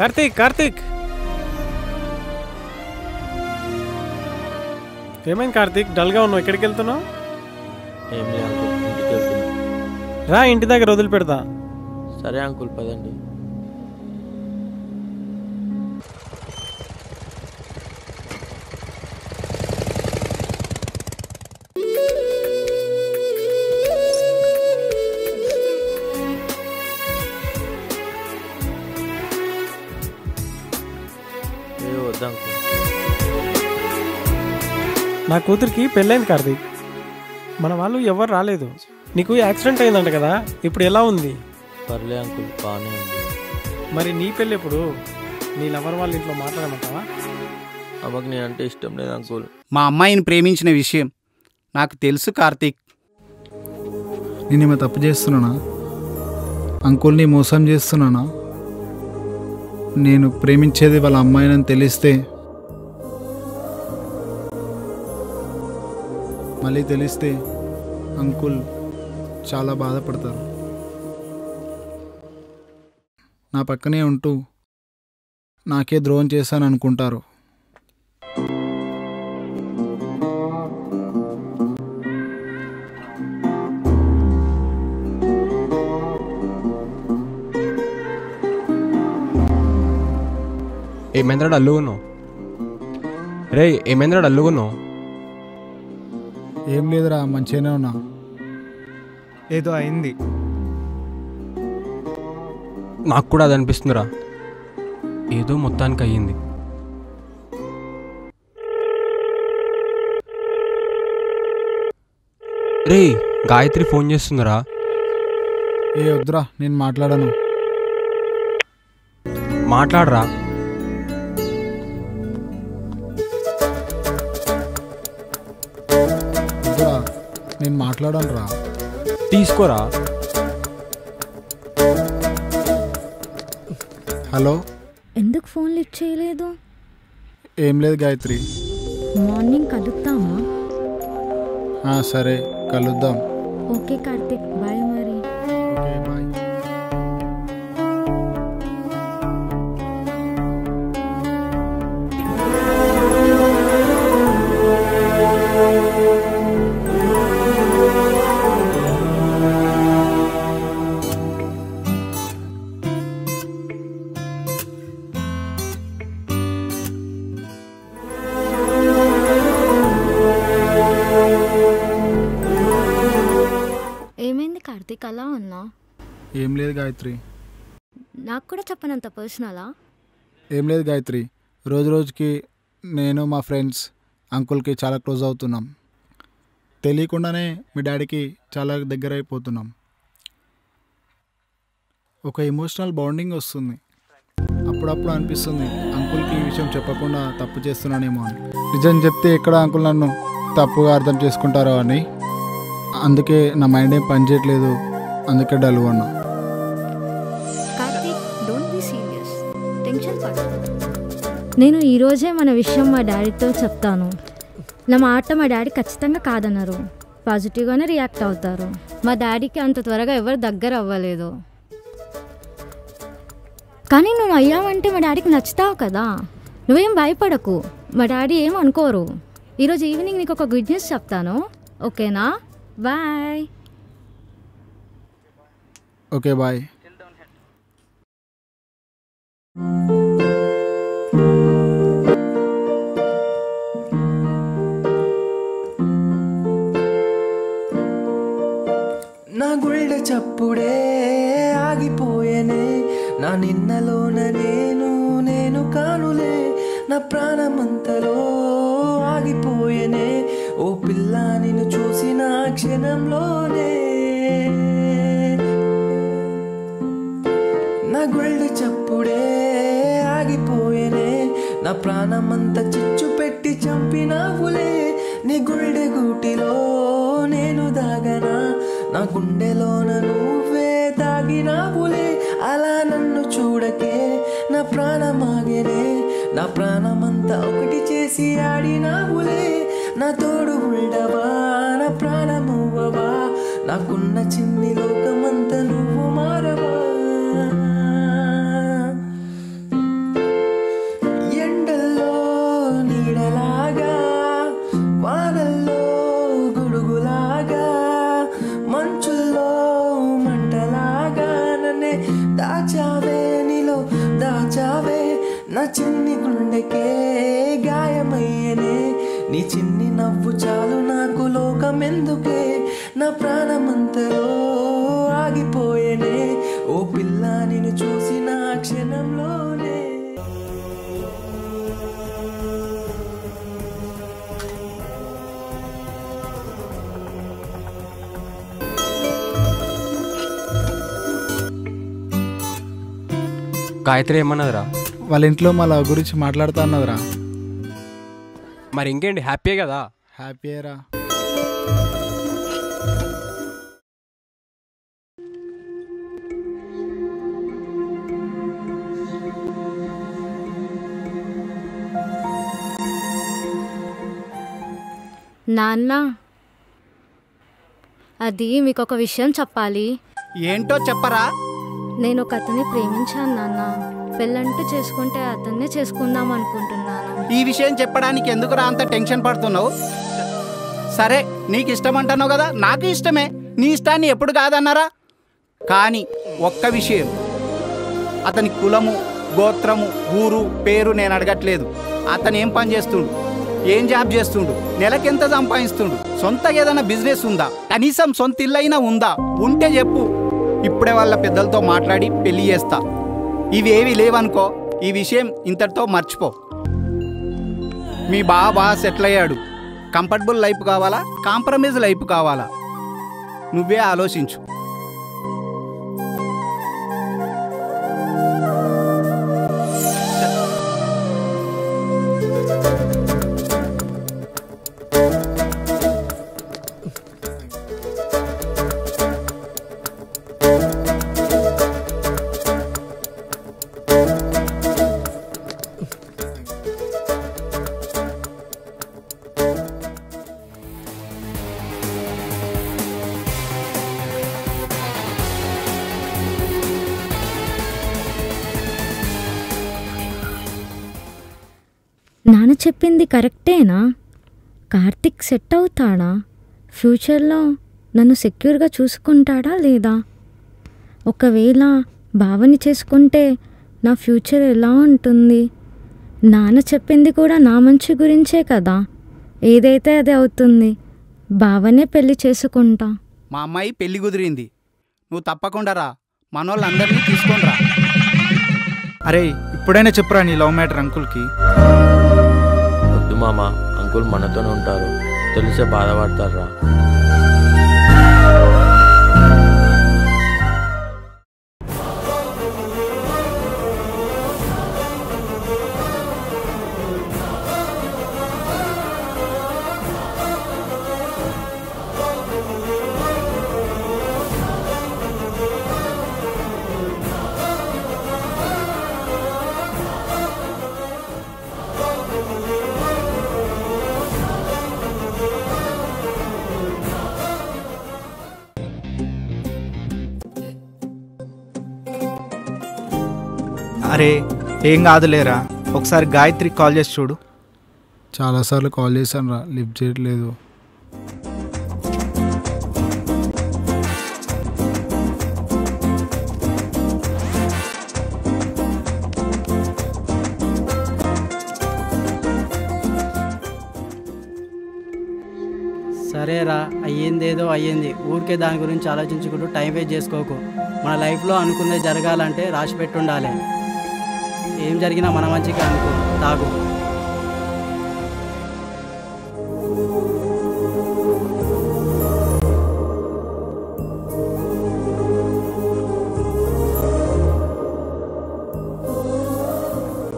కార్తీక్ కార్తీక్ ఏమైంది కార్తీక్? డల్గా ఉన్నావు, ఎక్కడికి వెళ్తున్నావు? ఏం లేదు అంకుల్, ఇంటికి వెళ్తున్నా. రా, ఇంటి దగ్గర వదిలిపెడతా. సరే అంకుల్, పదండి. నా కూతురికి పెళ్ళైంది కార్తీక్. మన వాళ్ళు ఎవరు రాలేదు. నీకు యాక్సిడెంట్ అయిందంట కదా, ఇప్పుడు ఎలా ఉంది? పర్లే అంకుల్, బాగానే ఉంది. మరి నీ పెళ్ళి ఎప్పుడు? నీ లవర్ వాళ్ళ ఇంట్లో మాట్లాడమంటావా? అమ్మకి నేనంటే ఇష్టం లేదు అంకుల్. మా అమ్మాయిని ప్రేమించిన విషయం నాకు తెలుసు కార్తీక్. నేనేమో తప్పు చేస్తున్నానా? అంకుల్ని మోసం చేస్తున్నానా? నేను ప్రేమించేది వాళ్ళ అమ్మాయినని తెలిస్తే, మళ్ళీ తెలిస్తే అంకుల్ చాలా బాధపడతారు. నా పక్కనే ఉంటూ నాకే ద్రోహం చేశాను అనుకుంటారు. ఏమైందిరా డల్లుగున్నావు? రే ఏమైందిరా డల్లుగున్నావు? ఏం లేదురా, మంచిగానే ఉన్నా. ఏదో అయింది. నాకు కూడా అది అనిపిస్తుందిరా, ఏదో మొత్తానికి అయ్యింది. రే గాయత్రి ఫోన్ చేస్తుందిరా. ఏ వద్దురా, నేను మాట్లాడను. మాట్లాడరా. వద్దురా, నేను మాట్లాడను రా. తీసుకోరా. హలో, ఎందుకు ఫోన్ లిఫ్ట్ చేయలేదు? ఏం లేదు గాయత్రి. మార్నింగ్ కలుద్దామా? సరే కలుద్దాం. Okay Karthik, bye. మరి ఓకే బాయ్. ఏమైంది కార్తిక్, అలా ఉన్నా? ఏం లేదు గాయత్రి. నాకు కూడా చెప్పనంత పర్సనలా? ఏం లేదు గాయత్రి, రోజు రోజుకి నేను మా ఫ్రెండ్స్ అంకుల్కి చాలా క్లోజ్ అవుతున్నాం. తెలియకుండానే మీ డాడీకి చాలా దగ్గర అయిపోతున్నాం. ఒక ఎమోషనల్ బాండింగ్ వస్తుంది. అప్పుడప్పుడు అనిపిస్తుంది అంకుల్కి ఈ విషయం చెప్పకుండా తప్పు చేస్తున్నానేమో అని. నిజం చెప్తే ఎక్కడ అంకుల్ నన్ను తప్పుగా అర్థం చేసుకుంటారో అని. అందుకే నా మైండ్ ఏం పనిచేయట్లేదు, అందుకే డల్గా ఉన్నా. Karthik, don't be serious, tension పడకు. నేను ఈరోజే మన విషయం మా డాడీతో చెప్తాను. నా మాట మా డాడీ ఖచ్చితంగా కాదన్నారు, పాజిటివ్గానే రియాక్ట్ అవుతారు. మా డాడీకి అంత త్వరగా ఎవరు దగ్గర అవ్వలేదు. కానీ నువ్వు అయ్యావంటే మా డాడీకి నచ్చుతావు కదా, నువ్వేం భయపడకు, మా డాడీ ఏం అనుకోరు. ఈరోజు ఈవినింగ్ నీకు ఒక గుడ్ న్యూస్ చెప్తాను, ఓకేనా? బాయ్. Okay bye. నా గుండె చప్పుడే ఆగిపోయేనే, నా నిన్నలోన నేను కానులే, నా ప్రాణమంతలో ఆగిపోయేనే, ఓ పిల్ల నిన్ను చూసిన క్షణంలోనే. నా గుండె చప్పుడే ఆగిపోయేనే, నా ప్రాణమంతా చిచ్చు పెట్టి చంపినావులే, నీ గుండె గూటిలో నేను దాగనా, నా గుండెలోన నువ్వే దాగినావులే. అలా నన్ను చూడకే, నా ప్రాణమాగేనే, నా ప్రాణమంతా ఒకటి చేసి ఆడినావులే. నా తోడు ఉండవా, నా ప్రాణమువ్వవా, నాకున్న చిన్ని లోకమంతా నువ్వు మారవా. దాచావే నీలో దాచావే నా చిన్ని గుండెకే గాయమయ్యనే నీ చిన్ని నవ్వు చాలు నాకు లోకమెందుకే నా ప్రాణమంతలో ఆగిపోయేనే ఓ పిల్ల నిన్ను చూసిన క్షణంలోనే గాయత్రి ఏమన్నదిరా? వాళ్ళ ఇంట్లో మా లవ్ గురించి మాట్లాడుతా అన్నదిరా. మరి ఇంకేంటి, హ్యాపీయే కదా? హ్యాపీయేరా. నాన్న, అది మీకు ఒక విషయం చెప్పాలి. ఏంటో చెప్పరా? నేను ఒక అతన్ని ప్రేమించాను నాన్న. పెళ్ళంటూ చేసుకుంటే అతన్నే చేసుకుందాం అనుకుంటున్నాను. ఈ విషయం చెప్పడానికి ఎందుకురా అంత టెన్షన్ పడుతున్నావు? సరే, నీకు ఇష్టం అంటున్నావు కదా, నాకు ఇష్టమే. నీ ఇష్టాన్ని ఎప్పుడు కాదన్నారా? కానీ ఒక్క విషయం, అతని కులము, గోత్రము, ఊరు, పేరు నేను అడగట్లేదు. అతను ఏం పని చేస్తుండు, ఏం జాబ్ చేస్తుండు, నెలకెంత సంపాదిస్తుండు, సొంతగా ఏదైనా బిజినెస్ ఉందా, కనీసం సొంత ఇల్లైనా ఉందా? ఉంటే చెప్పు, ఇప్పుడే వాళ్ళ పెద్దలతో మాట్లాడి పెళ్లి చేస్తా. ఇవేవి లేవనుకో, ఈ విషయం ఇంతటితో మర్చిపో. మీ బాగా సెటిల్ అయ్యాడు. కంఫర్టబుల్ లైఫ్ కావాలా, కాంప్రమైజ్ లైఫ్ కావాలా, నువ్వే ఆలోచించు. నాన్న చెప్పింది కరెక్టేనా? కార్తిక్ సెట్ అవుతాడా? ఫ్యూచర్లో నన్ను సెక్యూర్గా చూసుకుంటాడా లేదా? ఒకవేళ బావని చేసుకుంటే నా ఫ్యూచర్ ఎలా ఉంటుంది? నాన్న చెప్పింది కూడా నా మంచి గురించే కదా. ఏదైతే అదే అవుతుంది. బావనే పెళ్లి చేసుకుంటా. మా అమ్మాయి పెళ్లి కుదిరింది, నువ్వు తప్పకుండా రా. మనోళ్ళందరినీ తీసుకొని రా. అరే ఇప్పుడైనా చెప్పురా నీ లవ్ మ్యాటర్ అంకుల్కి. వద్దు మామ, అంకుల్ మనతోనే ఉంటారు, తెలిసే బాధపడతారా. అరే ఏం కాదులేరా, ఒకసారి గాయత్రికి కాల్ చేసి చూడు. చాలాసార్లు కాల్ చేశాను రా, లిఫ్ట్ చేయట్లేదు. సరేరా, అయ్యిందేదో అయ్యింది. ఊరికే దాని గురించి ఆలోచించుకుంటూ టైం వేస్ట్ చేసుకోకు. మన లైఫ్లో అనుకున్నది జరగాలంటే రాసి పెట్టుండాలి. ఏం జరిగినా మన మంచిగా అనుకో. తాగు.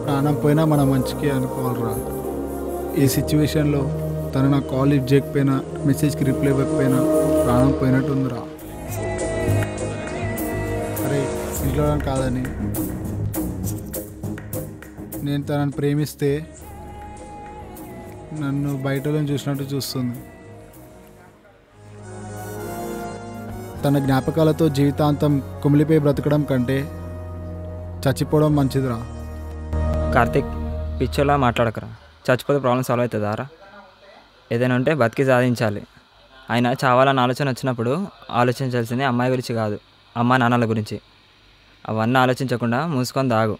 ప్రాణం పోయినా మన మంచికి అనుకోవాలరా. ఈ సిచ్యువేషన్లో తను నా కాల్ లిఫ్ట్ చేయకపోయినా, మెసేజ్కి రిప్లై ఇవ్వకపోయినా ప్రాణం పోయినట్టుందిరా. అరే ఇంట్లో కాదని, నేను తనని ప్రేమిస్తే నన్ను బయటలో చూసినట్టు చూస్తుంది. తన జ్ఞాపకాలతో జీవితాంతం కుమిలిపోయి బ్రతకడం కంటే చచ్చిపోవడం మంచిదిరా. కార్తిక్, పిచ్చోలా మాట్లాడకరా. చచ్చిపోతే ప్రాబ్లం సాల్వ్ అవుతుందారా? ఏదైనా ఉంటే బతికి సాధించాలి. అయినా చావాలని ఆలోచన వచ్చినప్పుడు ఆలోచించాల్సింది అమ్మాయి గురించి కాదు, అమ్మా నాన్నల గురించి. అవన్నీ ఆలోచించకుండా మూసుకొని తాగు.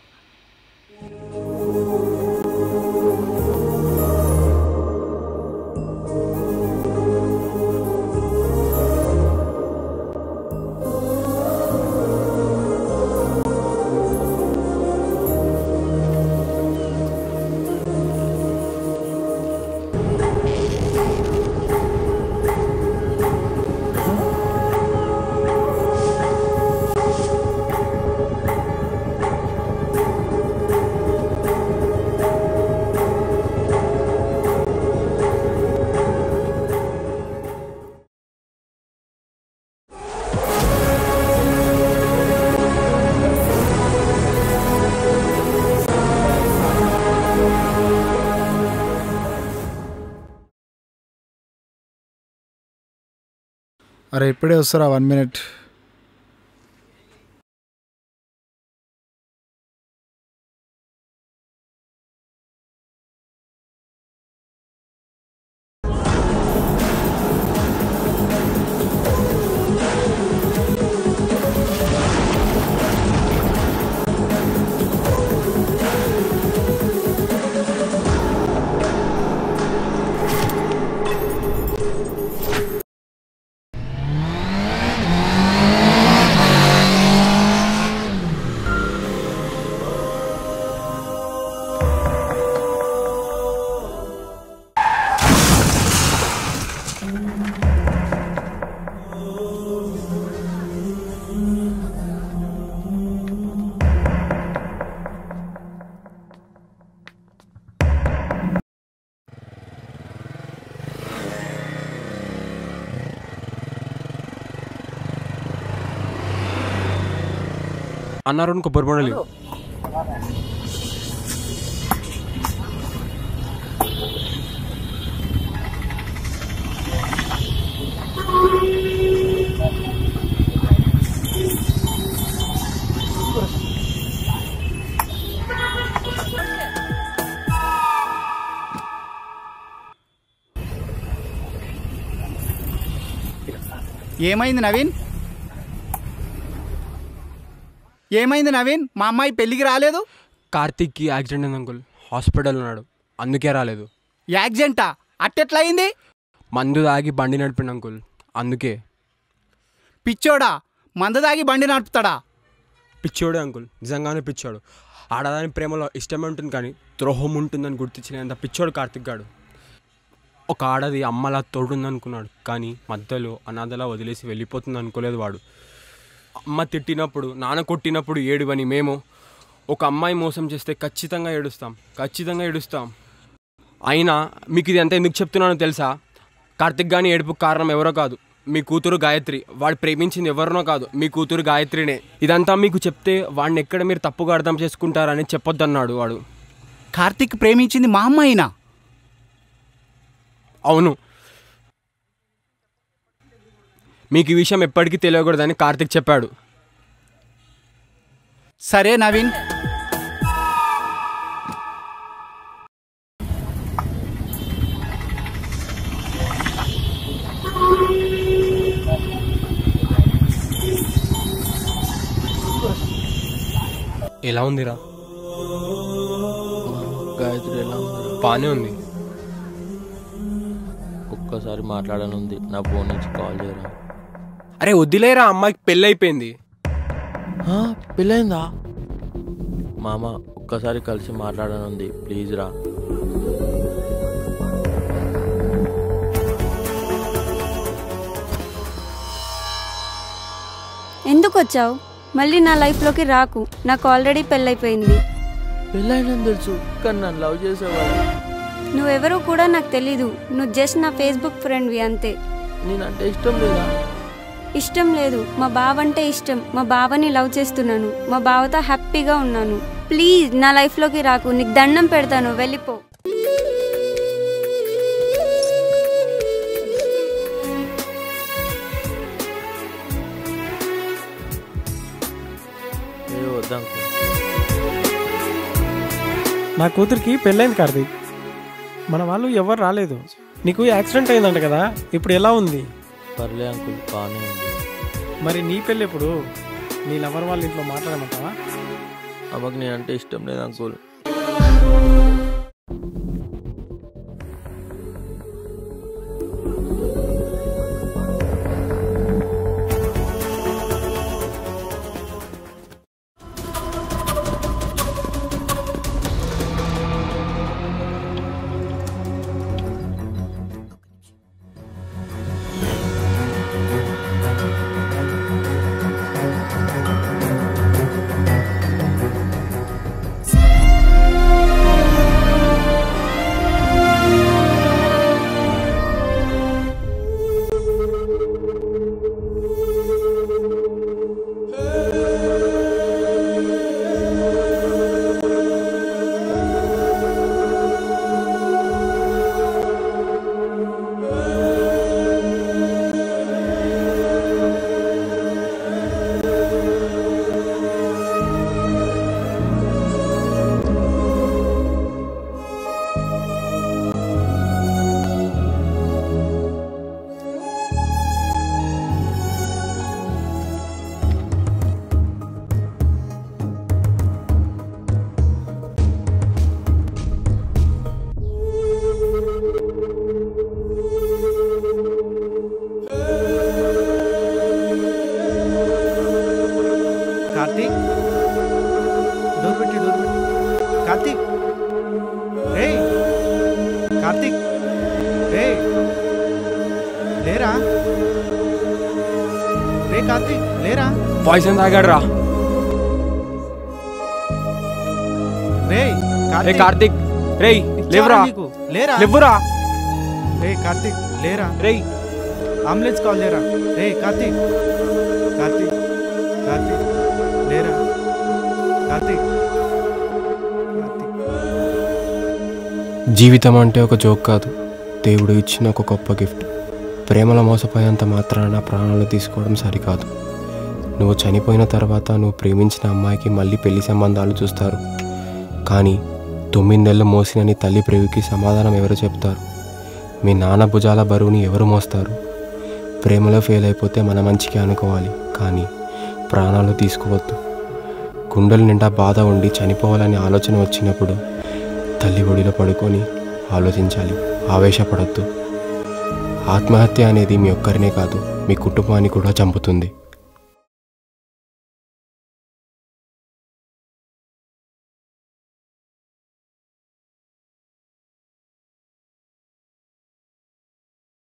అరే ఇప్పుడే వస్తారా 1 minute. అన్నారు కొబ్బరి బొండలు ఏమైంది నవీన్? ఏమైంది నవీన్? మా అమ్మాయి పెళ్ళికి రాలేదు. కార్తీక్కి యాక్సిడెంట్ అయింది అంకుల్, హాస్పిటల్ ఉన్నాడు, అందుకే రాలేదు. యాక్సిడెంటా? అట్టెట్లా అయింది? మందు తాగి బండి నడిపిండు అంకుల్, అందుకే. పిచ్చోడా? మందు తాగి బండి నడుపుతాడా? పిచ్చోడే అంకుల్, నిజంగానే పిచ్చోడు. ఆడదాని ప్రేమలో ఇష్టమే ఉంటుంది కానీ ద్రోహం ఉంటుందని గుర్తించినంత పిచ్చోడు కార్తీక్ గాడు. ఒక ఆడది అమ్మలా తోడుందనుకున్నాడు కానీ మధ్యలో అనాథలా వదిలేసి వెళ్ళిపోతుంది అనుకోలేదు వాడు. అమ్మ తిట్టినప్పుడు, నాన్న కొట్టినప్పుడు ఏడువని మేము ఒక అమ్మాయి మోసం చేస్తే ఖచ్చితంగా ఏడుస్తాం. అయినా మీకు ఇది ఎంత ఎందుకు చెప్తున్నానో తెలుసా? కార్తిక్ గాని ఏడుపుకు కారణం ఎవరో కాదు, మీ కూతురు గాయత్రి. వాడు ప్రేమించింది ఎవరినో కాదు, మీ కూతురు గాయత్రినే. ఇదంతా మీకు చెప్తే వాడిని ఎక్కడ మీరు తప్పుగా అర్థం చేసుకుంటారని చెప్పొద్దన్నాడు వాడు. కార్తిక్ ప్రేమించింది మా అమ్మాయినా? అవును. మీకు ఈ విషయం ఎప్పటికీ తెలియకూడదని కార్తిక్ చెప్పాడు. సరే నవీన్, ఎలా ఉందిరా? గాయత్రి ఎలా ఉంది? బాగానే ఉంది. ఒక్కసారి మాట్లాడనుంది, నా ఫోన్ నుంచి కాల్ చేయరా. అరే వద్దులేరా, అమ్మాయికి పెళ్ళి అయిపోయింది. పెళ్ళైందా? మామ ఒక్కసారి కలిసి మాట్లాడనుంది, ప్లీజ్ రా. ఎందుకు వచ్చావు? మళ్ళీ నా లైఫ్లోకి రాకు, నాకు ఆల్రెడీ పెళ్ళైపోయింది. పెళ్ళైందని తెలుసు కానీ నన్ను లవ్ చేసేవాడు. నువ్వెవరో కూడా నాకు తెలీదు, నువ్వు జస్ట్ నా ఫేస్బుక్ ఫ్రెండ్వి అంతే. నేనంటే ఇష్టం లేదా? ఇష్టం లేదు, మా బావ అంటే ఇష్టం. మా బావని లవ్ చేస్తున్నాను, మా బావతో హ్యాపీగా ఉన్నాను. ప్లీజ్ నా లైఫ్లోకి రాకు, నీకు దండం పెడతాను, వెళ్ళిపో. నా కూతురికి పెళ్ళైంది కార్తీక్, మన వాళ్ళు ఎవరు రాలేదు. నీకు యాక్సిడెంట్ అయిందంట కదా, ఇప్పుడు ఎలా ఉంది? పర్లే అంకుల్, బాగానే ఉంది. మరి నీ పెళ్ళి ఎప్పుడు? నీ లవర్ వాళ్ళ ఇంట్లో మాట్లాడమంటావా? అమ్మకి నేను అంటే ఇష్టం లేదు అంకుల్. కార్తీక్ డోర్ పెట్టి కార్తీక్ రే కార్తీక్ రే లేరా రే కార్తీక్ లేరా పాయిజన్ తాగాడు రా. రే కార్తీక్ రే లేవురా లేరా లేవురా రే కార్తీక్ లేరా రే అంబులెన్స్ కాల్ లేరా రే కార్తీక్ కార్తీక్ కార్తీక్ లేరా కార్తీక్ జీవితం అంటే ఒక జోక్ కాదు, దేవుడు ఇచ్చిన ఒక గొప్ప గిఫ్ట్. ప్రేమలో మోసపోయేంత మాత్రాన ప్రాణాలు తీసుకోవడం సరికాదు. నువ్వు చనిపోయిన తర్వాత నువ్వు ప్రేమించిన అమ్మాయికి మళ్ళీ పెళ్లి సంబంధాలు చూస్తారు, కానీ 9 నెలలు మోసిన నీ తల్లి ప్రేమికి సమాధానం ఎవరు చెప్తారు? మీ నాన్న భుజాల బరువుని ఎవరు మోస్తారు? ప్రేమలో ఫెయిల్ అయిపోతే మన మంచికి అనుకోవాలి, కానీ ప్రాణాలు తీసుకోవద్దు. గుండెల నిండా బాధ ఉండి చనిపోవాలనే ఆలోచన వచ్చినప్పుడు తల్లి ఒడిలో పడుకొని ఆలోచించాలి, ఆవేశపడద్దు. ఆత్మహత్య అనేది మీ ఒక్కరినే కాదు, మీ కుటుంబాన్ని కూడా చంపుతుంది.